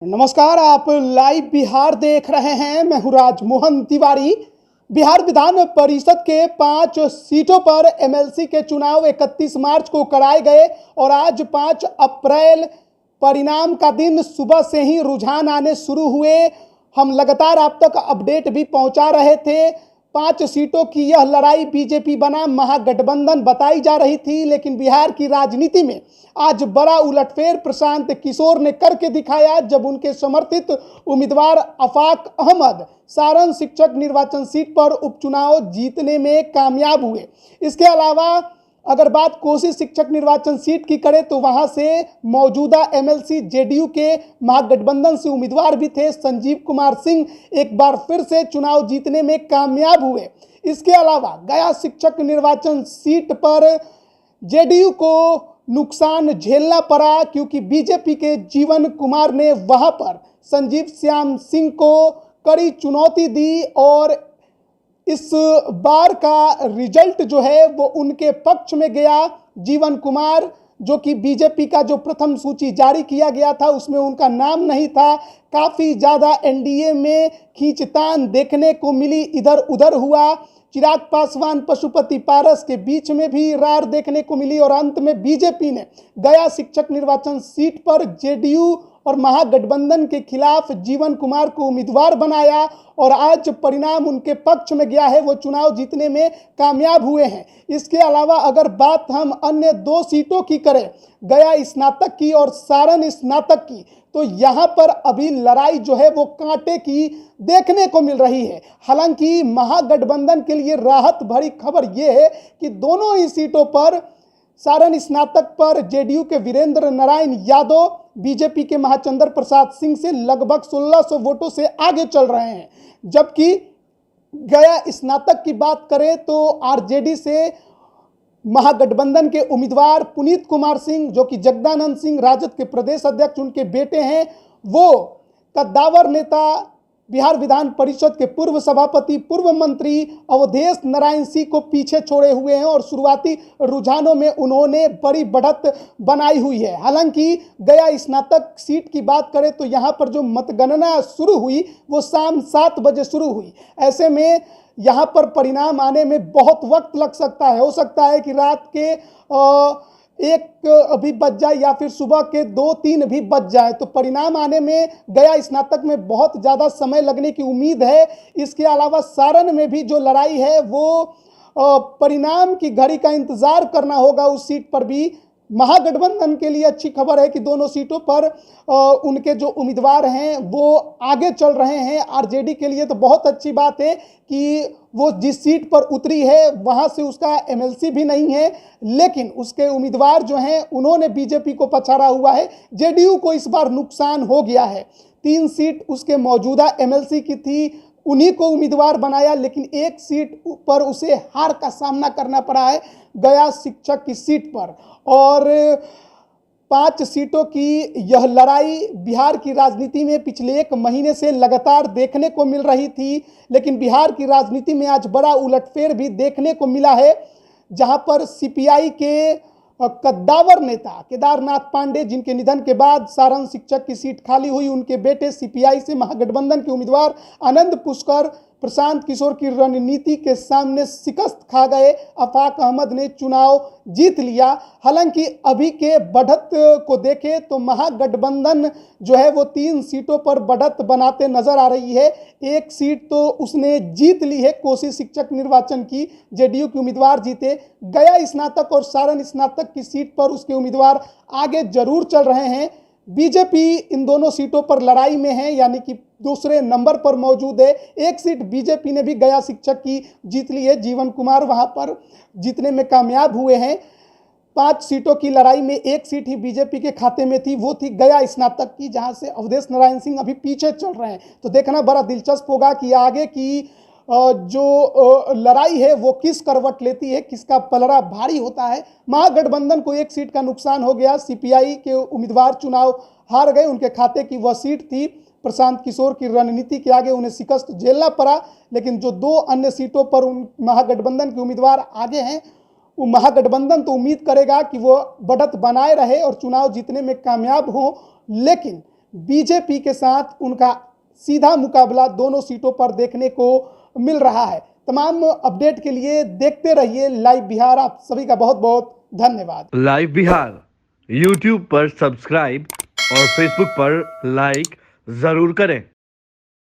नमस्कार, आप लाइव बिहार देख रहे हैं। मैं हूं राजमोहन तिवारी। बिहार विधान परिषद के 5 सीटों पर एमएलसी के चुनाव 31 मार्च को कराए गए और आज 5 अप्रैल परिणाम का दिन सुबह से ही रुझान आने शुरू हुए। हम लगातार आप तक अपडेट भी पहुंचा रहे थे। 5 सीटों की यह लड़ाई बीजेपी बनाम महागठबंधन बताई जा रही थी, लेकिन बिहार की राजनीति में आज बड़ा उलटफेर प्रशांत किशोर ने करके दिखाया जब उनके समर्थित उम्मीदवार आफाक अहमद सारण शिक्षक निर्वाचन सीट पर उपचुनाव जीतने में कामयाब हुए। इसके अलावा अगर बात कोसी शिक्षक निर्वाचन सीट की करें तो वहां से मौजूदा एमएलसी जेडीयू के महागठबंधन से उम्मीदवार भी थे संजीव कुमार सिंह एक बार फिर से चुनाव जीतने में कामयाब हुए। इसके अलावा गया शिक्षक निर्वाचन सीट पर जेडीयू को नुकसान झेलना पड़ा क्योंकि बीजेपी के जीवन कुमार ने वहां पर संजीव श्याम सिंह को कड़ी चुनौती दी और इस बार का रिजल्ट जो है वो उनके पक्ष में गया। जीवन कुमार जो कि बीजेपी का जो प्रथम सूची जारी किया गया था उसमें उनका नाम नहीं था। काफ़ी ज़्यादा एनडीए में खींचतान देखने को मिली, इधर उधर हुआ। चिराग पासवान पशुपति पारस के बीच में भी रार देखने को मिली और अंत में बीजेपी ने गया शिक्षक निर्वाचन सीट पर जेडीयू और महागठबंधन के खिलाफ जीवन कुमार को उम्मीदवार बनाया और आज परिणाम उनके पक्ष में गया है, वो चुनाव जीतने में कामयाब हुए हैं। इसके अलावा अगर बात हम अन्य 2 सीटों की करें, गया स्नातक की और सारण स्नातक की, तो यहाँ पर अभी लड़ाई जो है वो कांटे की देखने को मिल रही है। हालांकि महागठबंधन के लिए राहत भरी खबर यह है कि दोनों ही सीटों पर सारण स्नातक पर जेडीयू के वीरेंद्र नारायण यादव बीजेपी के महाचंद्र प्रसाद सिंह से लगभग 1600 वोटों से आगे चल रहे हैं, जबकि गया स्नातक की बात करें तो आरजेडी से महागठबंधन के उम्मीदवार पुनीत कुमार सिंह जो कि जगदानंद सिंह राजद के प्रदेश अध्यक्ष उनके बेटे हैं, वो कद्दावर नेता बिहार विधान परिषद के पूर्व सभापति पूर्व मंत्री अवधेश नारायण सिंह को पीछे छोड़े हुए हैं और शुरुआती रुझानों में उन्होंने बड़ी बढ़त बनाई हुई है। हालांकि गया स्नातक सीट की बात करें तो यहाँ पर जो मतगणना शुरू हुई वो शाम 7 बजे शुरू हुई। ऐसे में यहाँ पर परिणाम आने में बहुत वक्त लग सकता है। हो सकता है कि रात के 1 भी बज जाए या फिर सुबह के 2-3 भी बज जाए, तो परिणाम आने में गया स्नातक में बहुत ज़्यादा समय लगने की उम्मीद है। इसके अलावा सारण में भी जो लड़ाई है वो परिणाम की घड़ी का इंतज़ार करना होगा। उस सीट पर भी महागठबंधन के लिए अच्छी खबर है कि दोनों सीटों पर उनके जो उम्मीदवार हैं वो आगे चल रहे हैं। आरजेडी के लिए तो बहुत अच्छी बात है कि वो जिस सीट पर उतरी है वहां से उसका एमएलसी भी नहीं है, लेकिन उसके उम्मीदवार जो हैं उन्होंने बीजेपी को पछाड़ा हुआ है। जेडीयू को इस बार नुकसान हो गया है। 3 सीट उसके मौजूदा एमएलसी की थी, उन्हीं को उम्मीदवार बनाया, लेकिन 1 सीट पर उसे हार का सामना करना पड़ा है गया शिक्षक की सीट पर। और 5 सीटों की यह लड़ाई बिहार की राजनीति में पिछले 1 महीने से लगातार देखने को मिल रही थी, लेकिन बिहार की राजनीति में आज बड़ा उलटफेर भी देखने को मिला है, जहां पर सीपीआई के कद्दावर नेता केदारनाथ पांडे जिनके निधन के बाद सारण शिक्षक की सीट खाली हुई, उनके बेटे सीपीआई से महागठबंधन के उम्मीदवार आनंद पुष्कर प्रशांत किशोर की रणनीति के सामने शिकस्त खा गए। आफाक अहमद ने चुनाव जीत लिया। हालांकि अभी के बढ़त को देखें तो महागठबंधन जो है वो 3 सीटों पर बढ़त बनाते नजर आ रही है। 1 सीट तो उसने जीत ली है कोसी शिक्षक निर्वाचन की, जेडीयू के उम्मीदवार जीते। गया स्नातक और सारण स्नातक की सीट पर उसके उम्मीदवार आगे जरूर चल रहे हैं। बीजेपी इन दोनों सीटों पर लड़ाई में है, यानी कि दूसरे नंबर पर मौजूद है। 1 सीट बीजेपी ने भी गया शिक्षक की जीत ली है, जीवन कुमार वहां पर जीतने में कामयाब हुए हैं। 5 सीटों की लड़ाई में 1 सीट ही बीजेपी के खाते में थी, वो थी गया स्नातक की, जहां से अवधेश नारायण सिंह अभी पीछे चल रहे हैं। तो देखना बड़ा दिलचस्प होगा कि आगे की जो लड़ाई है वो किस करवट लेती है, किसका पलड़ा भारी होता है। महागठबंधन को 1 सीट का नुकसान हो गया। सीपीआई के उम्मीदवार चुनाव हार गए, उनके खाते की वह सीट थी। प्रशांत किशोर की रणनीति के आगे उन्हें शिकस्त झेलना पड़ा, लेकिन जो 2 अन्य सीटों पर महागठबंधन के उम्मीदवार आगे हैं, वो महागठबंधन तो उम्मीद करेगा कि वो बढ़त बनाए रहे और चुनाव जीतने में कामयाब हो, लेकिन बीजेपी के साथ उनका सीधा मुकाबला दोनों सीटों पर देखने को मिल रहा है। तमाम अपडेट के लिए देखते रहिए लाइव बिहार। आप सभी का बहुत बहुत धन्यवाद। लाइव बिहार यूट्यूब पर सब्सक्राइब और फेसबुक पर लाइक जरूर करें।